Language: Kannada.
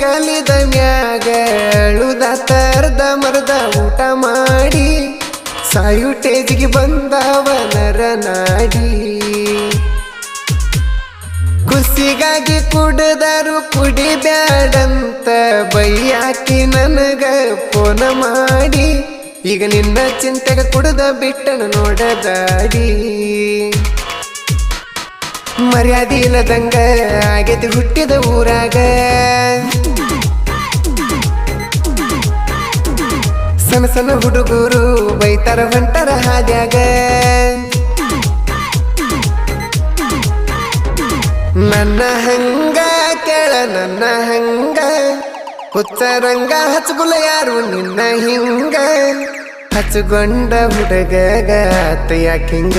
ಗಲಿದ ಮ್ಯಾಗ ಅಳುದಾತ ಅರ್ಧ ಮರ್ದ ಊಟ ಮಾಡಿ ಸಾಯುಟೇಜಿಗೆ ಬಂದವ ನರನಾಡಿ ಖುಷಿಗಾಗಿ ಕುಡಿದರು ಕುಡಿಬ್ಯಾಡಂತ ಬೈಯಾಕಿ ನನಗ ಫೋನ್ ಮಾಡಿ ಈಗ ನಿನ್ನ ಚಿಂತೆಗ ಕುಡ್ದ ಬಿಟ್ಟನ ನೋಡದಾಡಿ ಮರ್ಯಾದೆ ಇಲ್ಲದಂಗ ಆಗೈತಿ ಹುಟ್ಟಿದ ಊರಾಗ ಸಣ್ಣ ಸಣ್ಣ ಹುಡುಗರು ಬೈತಾರ ಹೊಂಟರ ಹಾದ್ಯಾಗ ನನ್ನ ಹಂಗ ಕೇಳ ನನ್ನ ಹಂಗ ಹುಚ್ಚರಂಗ ಹಚ್ಚಗುಲ ಯಾರು ನಿನ್ನ ಹಿಂಗ ಹಚ್ಚಗೊಂಡ ಹುಡುಗಗ ಯಾಕಿಂಗ